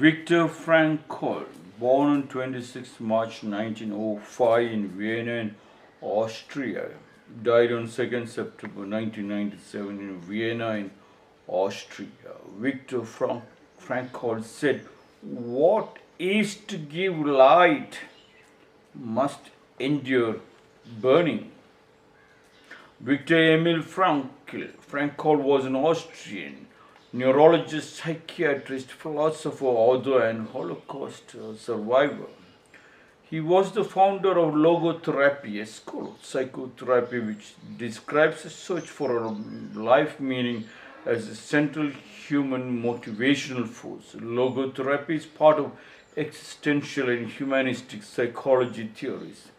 Victor Frankl, born on 26 March 1905 in Vienna, Austria, died on 2nd September 1997 in Vienna, in Austria. Victor Frankl said, "What is to give light must endure burning." Victor Emil Frankl was an Austrian neurologist, psychiatrist, philosopher, author, and Holocaust survivor. He was the founder of logotherapy, a school of psychotherapy which describes a search for a life meaning as a central human motivational force. Logotherapy is part of existential and humanistic psychology theories.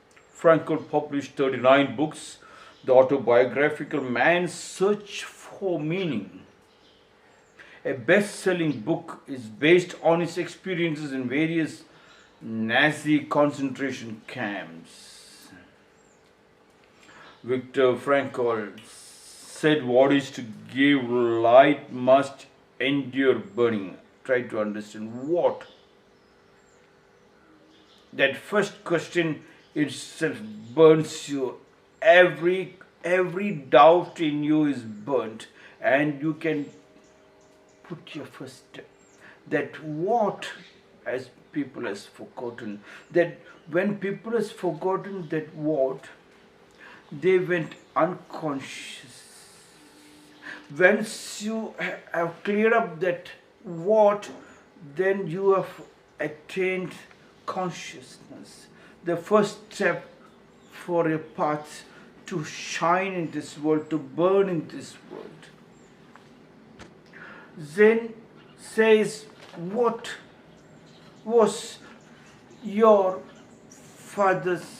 Frankl published 39 books. The autobiographical Man's Search for Meaning, a best-selling book, is based on his experiences in various Nazi concentration camps. Victor Frankl said, "What is to give light must endure burning." Try to understand what. That first question itself burns you. Every doubt in you is burnt, and you can put your first step. That what, as people has forgotten, that when people has forgotten that what, they went unconscious. Once you have cleared up that what, then you have attained consciousness. The first step for a path to shine in this world, to burn in this world. Zen says, what was your father's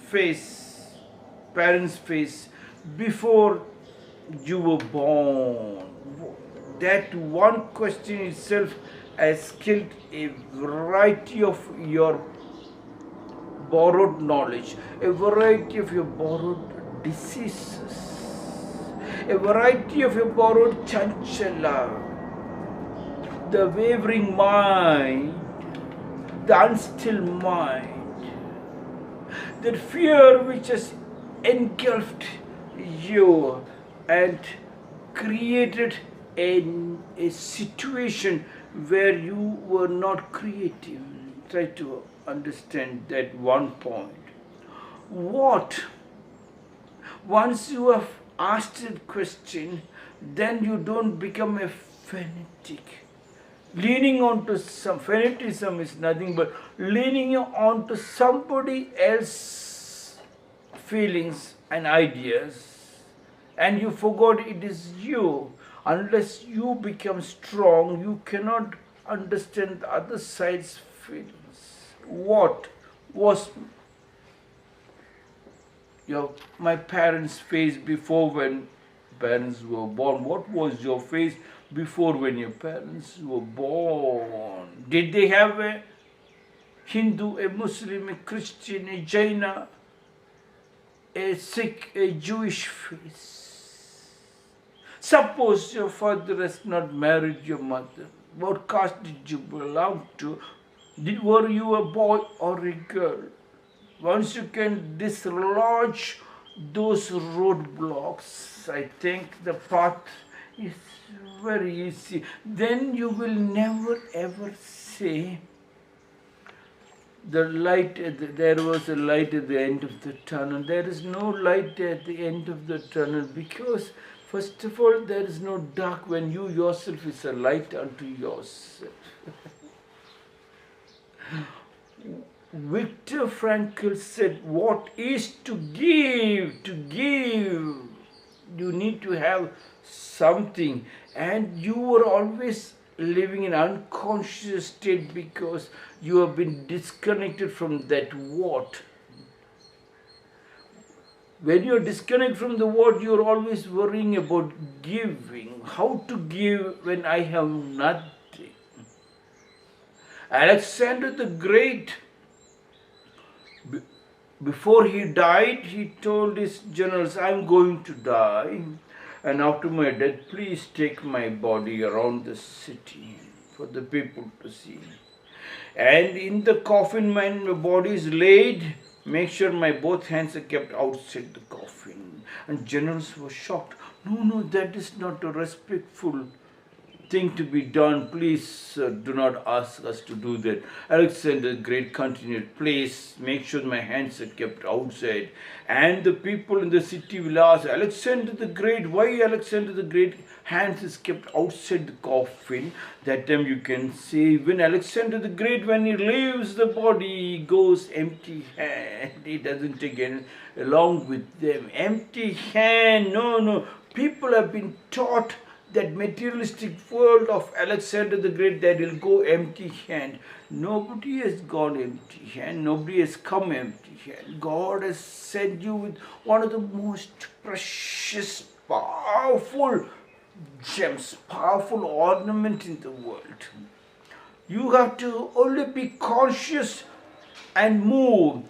face, parents' face, before you were born? That one question itself has killed a variety of your borrowed knowledge, a variety of your borrowed diseases, a variety of your borrowed chanchala, the wavering mind, the unstill mind, that fear which has engulfed you and created a situation where you were not creative. Try to understand that one point. What? Once you have asked a question, then you don't become a fanatic. Leaning on to some, fanaticism is nothing but leaning on to somebody else's feelings and ideas, and you forgot it is you. Unless you become strong, you cannot understand the other side's feelings. What was my parents' face before when parents were born? What was your face before when your parents were born? Did they have a Hindu, a Muslim, a Christian, a Jaina, a Sikh, a Jewish face? Suppose your father has not married your mother. What caste did you belong to? Were you a boy or a girl? Once you can dislodge those roadblocks, I think the path is very easy. Then you will never ever say there was a light at the end of the tunnel. There is no light at the end of the tunnel, because first of all, there is no dark when you yourself is a light unto yourself. Victor Frankl said, what is to give? To give, you need to have something. And you were always living in unconscious state because you have been disconnected from that what. When you are disconnected from the what, you are always worrying about giving. How to give when I have nothing? Alexander the Great, before he died, he told his generals, I'm going to die, and after my death, please take my body around the city. for the people to see. And in the coffin, when my body is laid, make sure my both hands are kept outside the coffin. And generals were shocked. No, that is not a respectful thing to be done. Please do not ask us to do that. Alexander the Great continued, please make sure my hands are kept outside. And the people in the city will ask, Alexander the Great, why Alexander the Great hands is kept outside the coffin? That time you can say, when Alexander the Great, when he leaves the body, he goes empty hand. He doesn't take any along with them. Empty hand. No. People have been taught that materialistic world of Alexander the Great, that will go empty hand. Nobody has gone empty hand. Nobody has come empty hand. God has sent you with one of the most precious, powerful gems, powerful ornament in the world. You have to only be conscious and move,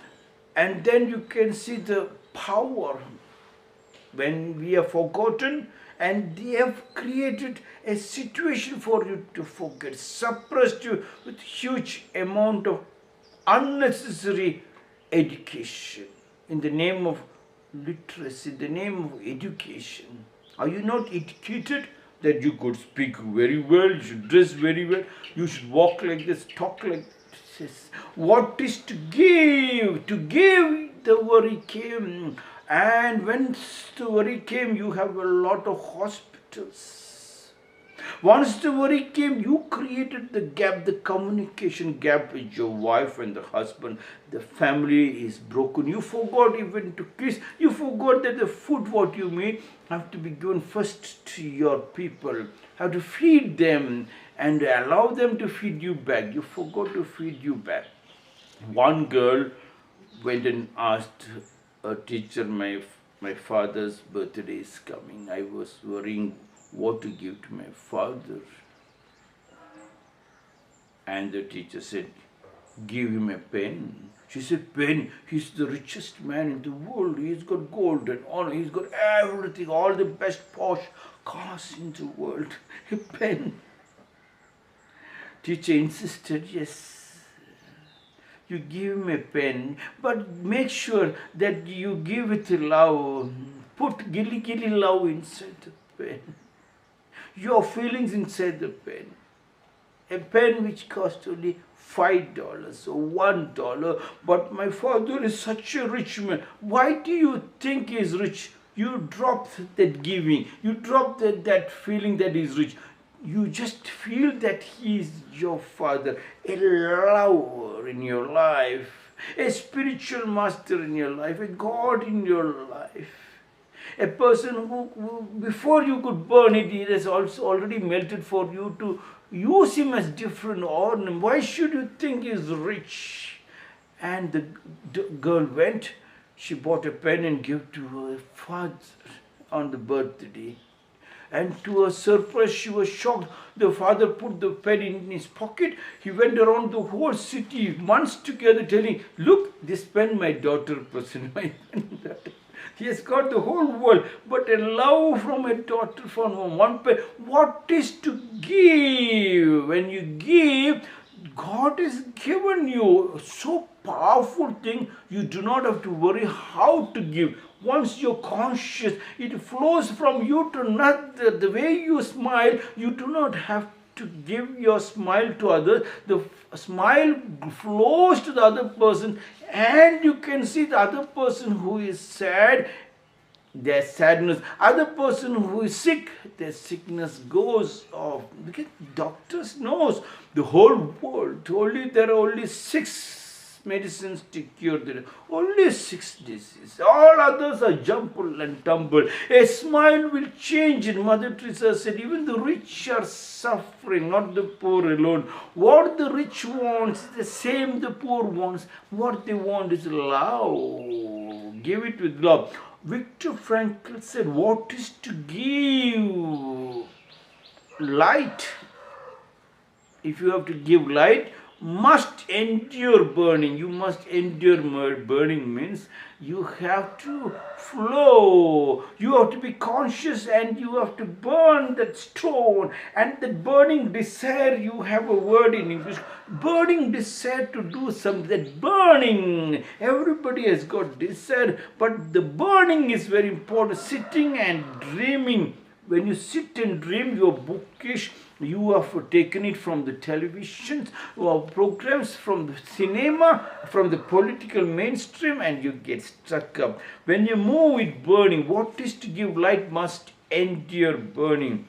and then you can see the power. When we are forgotten, and they have created a situation for you to forget, suppressed you with huge amount of unnecessary education in the name of literacy, in the name of education. Are you not educated? That you could speak very well, you should dress very well, you should walk like this, talk like this. What is to give? To give, the worry came. And when the worry came, you have a lot of hospitals. Once the worry came, you created the gap, the communication gap with your wife and the husband. The family is broken. You forgot even to kiss. You forgot that the food what you made have to be given first to your people. Have to feed them and allow them to feed you back. You forgot to feed you back. One girl went and asked a teacher, my father's birthday is coming. I was worrying what to give to my father. And the teacher said, give him a pen. She said, pen? He's the richest man in the world. He's got gold and honor. He's got everything, all the best posh cars in the world. A pen. Teacher insisted, yes. You give him a pen, but make sure that you give it love. Put gilly love inside the pen. Your feelings inside the pen. A pen which cost only $5 or $1. But my father is such a rich man. Why do you think he is rich? You dropped that giving. You dropped that feeling that he is rich. You just feel that he is your father, a lover in your life, a spiritual master in your life, a God in your life. A person who before you could burn it, he has also already melted for you to use him as different ornament. Why should you think he is rich? And the girl went, she bought a pen and gave to her father on the birthday. And to her surprise, she was shocked. The father put the pen in his pocket. He went around the whole city months together telling, look, this pen my daughter presented. My pen. He has got the whole world. But a love from a daughter from one pen. What is to give? When you give, God has given you so powerful thing. You do not have to worry how to give. Once you're conscious, it flows from you to another. The way you smile, you do not have to give your smile to others. The smile flows to the other person, and you can see the other person who is sad, their sadness. Other person who is sick, their sickness goes off. Because doctors knows the whole world. There are only 6 medicines to cure the only 6 diseases. All others are jumble and tumble. A smile will change it. Mother Teresa said, even the rich are suffering, not the poor alone. What the rich wants is the same the poor wants. What they want is love. Give it with love. Victor Frankl said, what is to give? Light. If you have to give light, must endure burning. You must endure burning means you have to flow. You have to be conscious and you have to burn that stone. And the burning desire, you have a word in English, burning desire to do something. That burning, everybody has got desire, but the burning is very important. Sitting and dreaming. When you sit and dream, you're bookish. You have taken it from the televisions or programs, from the cinema, from the political mainstream, and you get stuck up. When you move with burning, what is to give light must endure burning.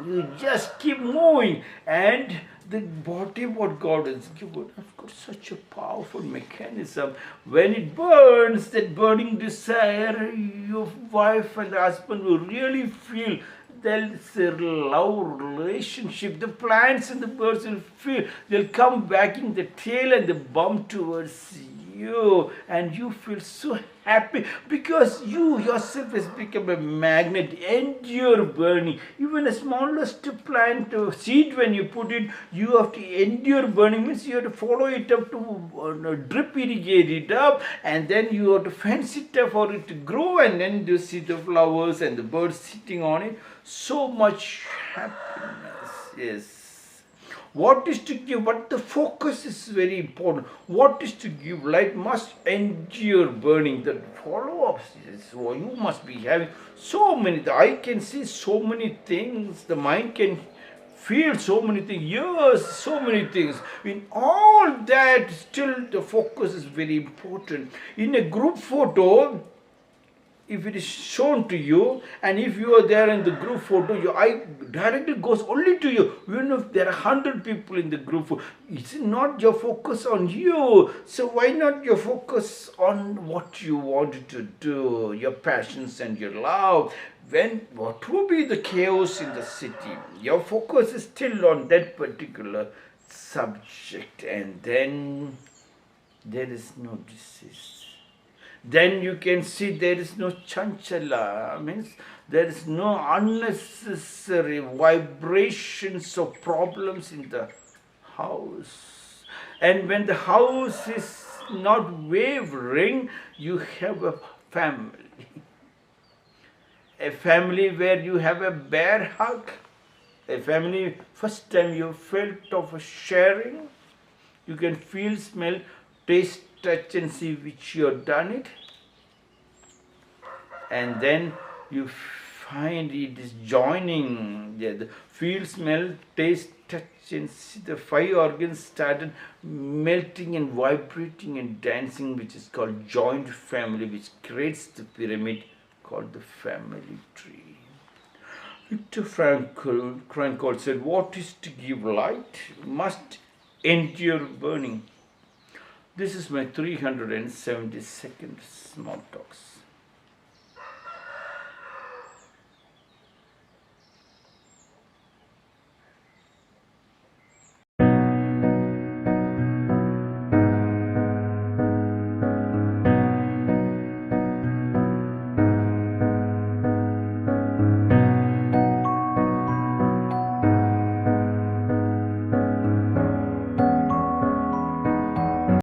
You just keep moving, and the body what God has given has got such a powerful mechanism. When it burns, that burning desire, your wife and husband will really feel there's a love relationship. The plants and the birds will feel, they'll come wagging the tail and the bum towards you, and you feel so happy because you yourself has become a magnet. Endure burning. Even a smallest plant seed, when you put it, you have to endure burning. Means you have to follow it up to drip irrigate it up, and then you have to fence it up for it to grow, and then you see the flowers and the birds sitting on it. So much happiness. Yes. What is to give, but the focus is very important. What is to give light must endure burning. The follow-ups, so you must be having so many, the eye can see so many things, the mind can feel so many things, yes, so many things. In all that, still the focus is very important. In a group photo, if it is shown to you, and if you are there in the group photo, your eye directly goes only to you. Even if there are 100 people in the group photo, it's not your focus on you. So why not your focus on what you want to do, your passions and your love? What will be the chaos in the city? Your focus is still on that particular subject, and then there is no disease. Then you can see there is no chanchala, means there is no unnecessary vibrations or problems in the house. And when the house is not wavering, you have a family. A family where you have a bear hug. A family, first time you felt of a sharing. You can feel, smell, taste, touch and see which you have done it, and then you find it is joining. The feel, smell, taste, touch and see, the 5 organs started melting and vibrating and dancing, which is called joint family, which creates the pyramid called the family tree. Victor Frankl said, what is to give light must endure burning. This is my 372nd small talks.